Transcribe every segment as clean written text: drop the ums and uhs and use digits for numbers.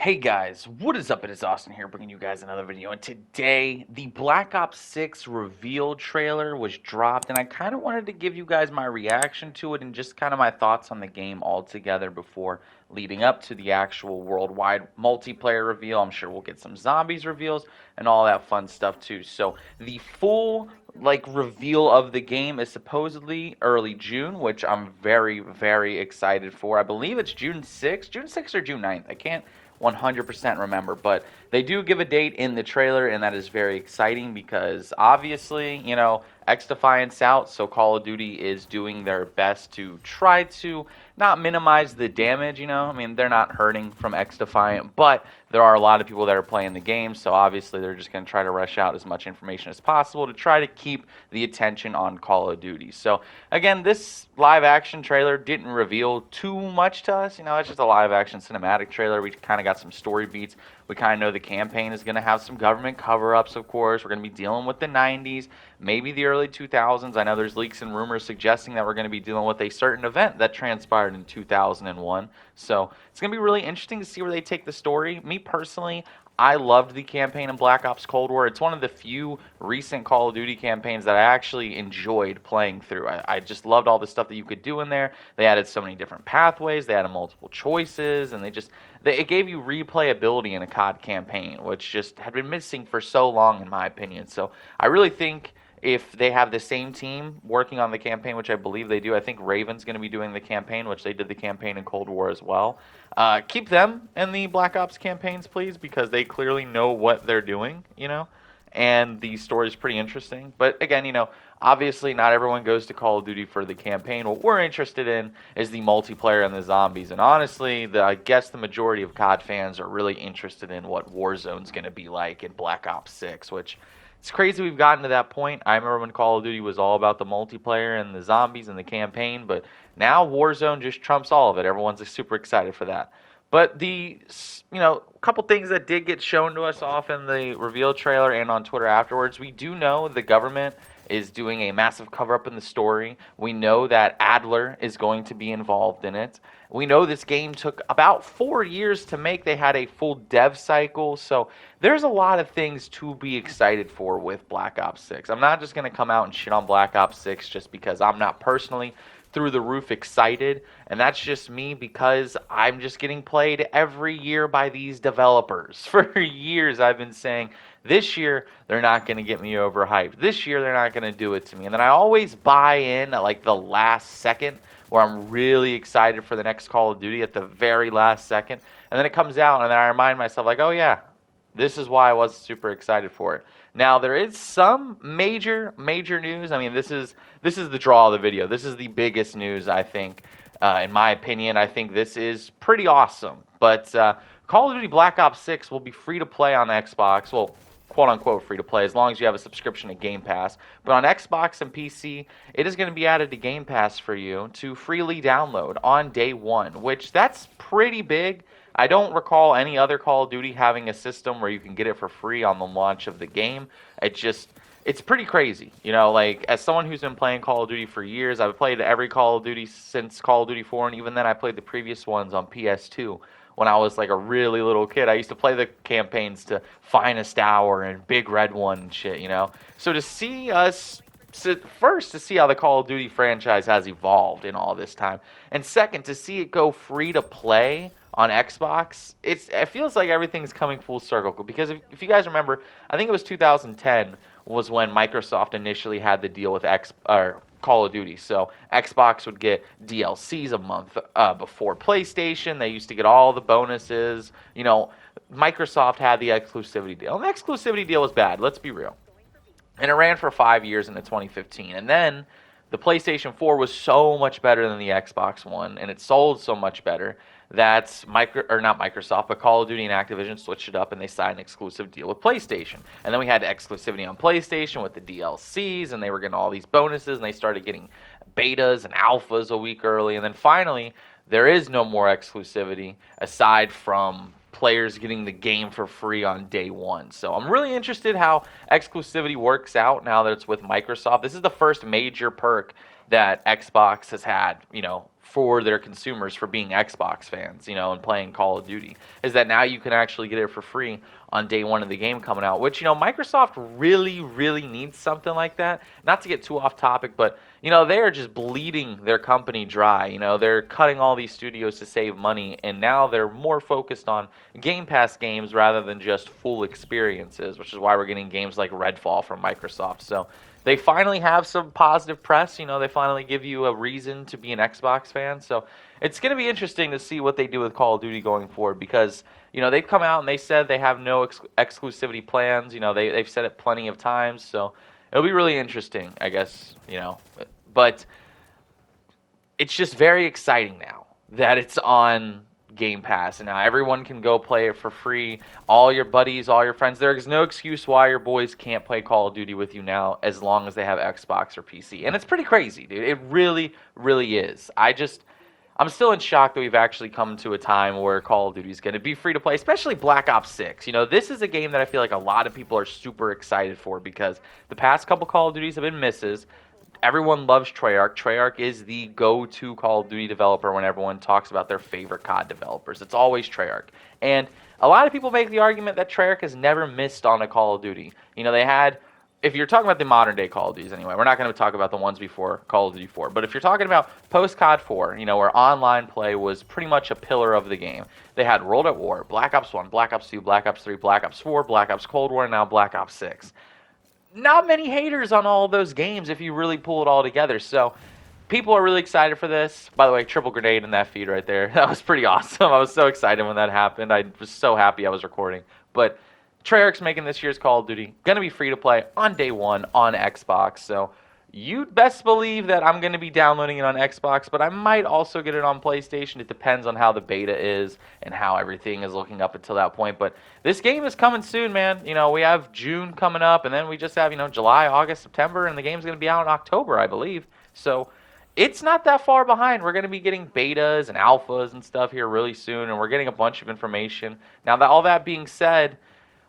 Hey guys, what is up? It is Austin here bringing you guys another video, and today the Black Ops 6 reveal trailer was dropped, and I kind of wanted to give you guys my reaction to it and just kind of my thoughts on the game altogether before leading up to the actual worldwide multiplayer reveal. I'm sure we'll get some zombies reveals and all that fun stuff too. So the full reveal of the game is supposedly early June, which I'm very excited for. I believe it's June 6th or June 9th. I can't 100% remember, but they do give a date in the trailer, and that is very exciting because obviously, XDefiant's out, so Call of Duty is doing their best to try to not minimize the damage. I mean, they're not hurting from XDefiant, but there are a lot of people that are playing the game, so obviously they're just going to try to rush out as much information as possible to try to keep the attention on Call of Duty. So again, this live action trailer didn't reveal too much to us. It's just a live action cinematic trailer. We kind of got some story beats. We kind of know the campaign is going to have some government cover-ups, of course. We're going to be dealing with the 90s, maybe the early 2000s. I know there's leaks and rumors suggesting that we're going to be dealing with a certain event that transpired in 2001. So it's going to be really interesting to see where they take the story. Me personally, I loved the campaign in Black Ops Cold War. It's one of the few recent Call of Duty campaigns that I actually enjoyed playing through. I just loved all the stuff that you could do in there. They added so many different pathways. They added multiple choices, and it gave you replayability in a COD campaign, which just had been missing for so long, in my opinion. So I really think if they have the same team working on the campaign, which I believe they do, I think Raven's going to be doing the campaign, which they did the campaign in Cold War as well. Keep them in the Black Ops campaigns, please, because they clearly know what they're doing, and the story is pretty interesting. But again, obviously not everyone goes to Call of Duty for the campaign. What we're interested in is the multiplayer and the zombies. And honestly, I guess the majority of COD fans are really interested in what Warzone's going to be like in Black Ops 6, which it's crazy we've gotten to that point. I remember when Call of Duty was all about the multiplayer and the zombies and the campaign, but now Warzone just trumps all of it. Everyone's super excited for that. But a couple things that did get shown to us off in the reveal trailer and on Twitter afterwards, we do know the government is doing a massive cover-up in the story. We know that Adler is going to be involved in it. We know this game took about 4 years to make. They had a full dev cycle. So there's a lot of things to be excited for with Black Ops 6. I'm not just going to come out and shit on Black Ops 6 just because I'm not personally through the roof excited, and that's just me because I'm just getting played every year by these developers. For years I've been saying this year they're not going to get me overhyped. This year they're not going to do it to me. And then I always buy in at like the last second where I'm really excited for the next Call of Duty at the very last second. And then it comes out and then I remind myself like, "Oh yeah, this is why I was super excited for it." Now there is some major news. I mean, this is the draw of the video. This is the biggest news, I think, in my opinion. I think this is pretty awesome. But Call of Duty Black Ops 6 will be free to play on Xbox. Well, quote unquote free to play as long as you have a subscription to Game Pass. But on Xbox and PC, it is going to be added to Game Pass for you to freely download on day one, which that's pretty big. I don't recall any other Call of Duty having a system where you can get it for free on the launch of the game. It's pretty crazy. Like as someone who's been playing Call of Duty for years, I've played every Call of Duty since Call of Duty 4, and even then I played the previous ones on PS2 when I was like a really little kid. I used to play the campaigns to Finest Hour and Big Red One and shit, So to see us first, to see how the Call of Duty franchise has evolved in all this time, and second, to see it go free to play on Xbox, it feels like everything's coming full circle. Because if you guys remember, I think it was 2010 was when Microsoft initially had the deal with Call of Duty. So Xbox would get DLCs a month before PlayStation. They used to get all the bonuses. Microsoft had the exclusivity deal. And the exclusivity deal was bad, let's be real. And it ran for 5 years into 2015. And then the PlayStation 4 was so much better than the Xbox One, and it sold so much better that not Microsoft, but Call of Duty and Activision switched it up, and they signed an exclusive deal with PlayStation. And then we had exclusivity on PlayStation with the DLCs, and they were getting all these bonuses, and they started getting betas and alphas a week early. And then finally, there is no more exclusivity aside from players getting the game for free on day one. So I'm really interested how exclusivity works out now that it's with Microsoft. This is the first major perk that Xbox has had, for their consumers for being Xbox fans, and playing Call of Duty, is that now you can actually get it for free on day one of the game coming out, which, Microsoft really, really needs something like that. Not to get too off topic, but, they are just bleeding their company dry. They're cutting all these studios to save money, and now they're more focused on Game Pass games rather than just full experiences, which is why we're getting games like Redfall from Microsoft. So they finally have some positive press. They finally give you a reason to be an Xbox fan. So it's going to be interesting to see what they do with Call of Duty going forward, because, they've come out and they said they have no exclusivity plans. They've said it plenty of times. So it'll be really interesting, I guess, But it's just very exciting now that it's on Game Pass, and now everyone can go play it for free. All your buddies, all your friends. There is no excuse why your boys can't play Call of Duty with you now, as long as they have Xbox or PC. And it's pretty crazy, dude. It really, really is. I'm still in shock that we've actually come to a time where Call of Duty is going to be free to play, especially Black Ops 6. This is a game that I feel like a lot of people are super excited for, because the past couple Call of Duties have been misses. Everyone loves Treyarch. Treyarch is the go-to Call of Duty developer when everyone talks about their favorite COD developers. It's always Treyarch. And a lot of people make the argument that Treyarch has never missed on a Call of Duty. They had, if you're talking about the modern-day Call of Duties anyway, we're not going to talk about the ones before Call of Duty 4, but if you're talking about post-COD 4, where online play was pretty much a pillar of the game, they had World at War, Black Ops 1, Black Ops 2, Black Ops 3, Black Ops 4, Black Ops Cold War, and now Black Ops 6. Not many haters on all of those games if you really pull it all together. So people are really excited for this. By the way, triple grenade in that feed right there. That was pretty awesome. I was so excited when that happened. I was so happy I was recording. But Treyarch's making this year's Call of Duty. Going to be free to play on day one on Xbox. So you'd best believe that I'm going to be downloading it on Xbox, but I might also get it on PlayStation. It depends on how the beta is and how everything is looking up until that point. But this game is coming soon, man. We have June coming up, and then we just have, July, August, September, and the game's going to be out in October, I believe. So it's not that far behind. We're going to be getting betas and alphas and stuff here really soon, and we're getting a bunch of information. Now, all that being said,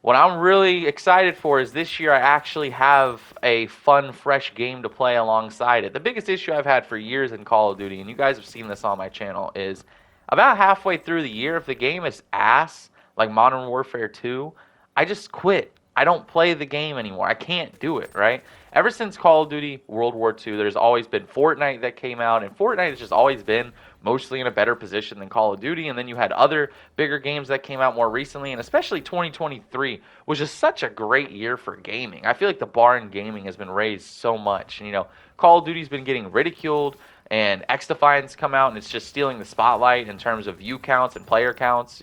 what I'm really excited for is this year I actually have a fun, fresh game to play alongside it. The biggest issue I've had for years in Call of Duty, and you guys have seen this on my channel, is about halfway through the year, if the game is ass, like Modern Warfare 2, I just quit. I don't play the game anymore. I can't do it, right? Ever since Call of Duty World War II, there's always been Fortnite that came out, and Fortnite has just always been mostly in a better position than Call of Duty, and then you had other bigger games that came out more recently, and especially 2023 was just such a great year for gaming. I feel like the bar in gaming has been raised so much. Call of Duty's been getting ridiculed, and XDefiant's come out, and it's just stealing the spotlight in terms of view counts and player counts,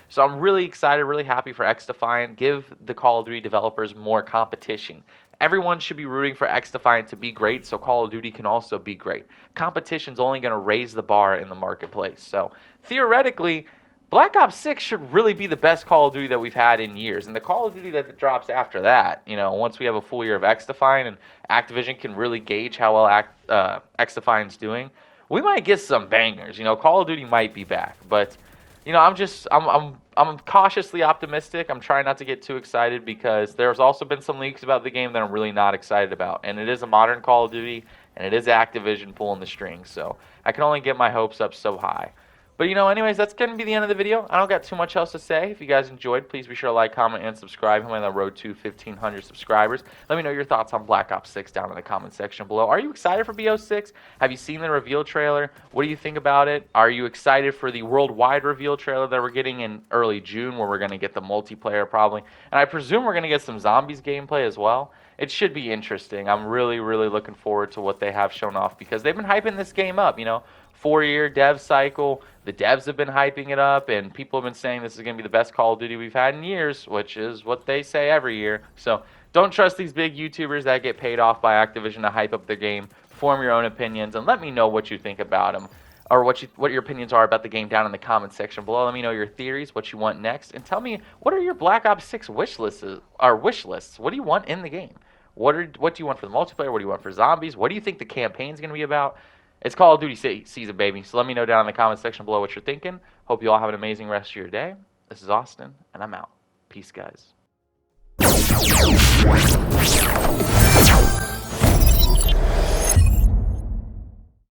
So I'm really excited, really happy for XDefiant. Give the Call of Duty developers more competition. Everyone should be rooting for XDefiant to be great, so Call of Duty can also be great. Competition's only going to raise the bar in the marketplace. So theoretically, Black Ops 6 should really be the best Call of Duty that we've had in years. And the Call of Duty that drops after that, once we have a full year of XDefiant and Activision can really gauge how well XDefiant's doing, we might get some bangers. Call of Duty might be back, but I'm cautiously optimistic. I'm trying not to get too excited, because there's also been some leaks about the game that I'm really not excited about. And it is a modern Call of Duty, and it is Activision pulling the strings. So I can only get my hopes up so high. But, anyways, that's going to be the end of the video. I don't got too much else to say. If you guys enjoyed, please be sure to like, comment, and subscribe. I'm on the road to 1,500 subscribers. Let me know your thoughts on Black Ops 6 down in the comment section below. Are you excited for BO6? Have you seen the reveal trailer? What do you think about it? Are you excited for the worldwide reveal trailer that we're getting in early June, where we're going to get the multiplayer probably? And I presume we're going to get some zombies gameplay as well. It should be interesting. I'm really, really looking forward to what they have shown off, because they've been hyping this game up, 4-year dev cycle. The devs have been hyping it up, and people have been saying this is going to be the best Call of Duty we've had in years, which is what they say every year. So don't trust these big YouTubers that get paid off by Activision to hype up their game. Form your own opinions, and let me know what you think about them, or what your opinions are about the game down in the comment section below. Let me know your theories, what you want next, and tell me, what are your Black Ops 6 wish lists? What do you want in the game? What do you want for the multiplayer? What do you want for zombies? What do you think the campaign's going to be about? It's Call of Duty season, baby. So let me know down in the comment section below what you're thinking. Hope you all have an amazing rest of your day. This is Austin, and I'm out. Peace, guys.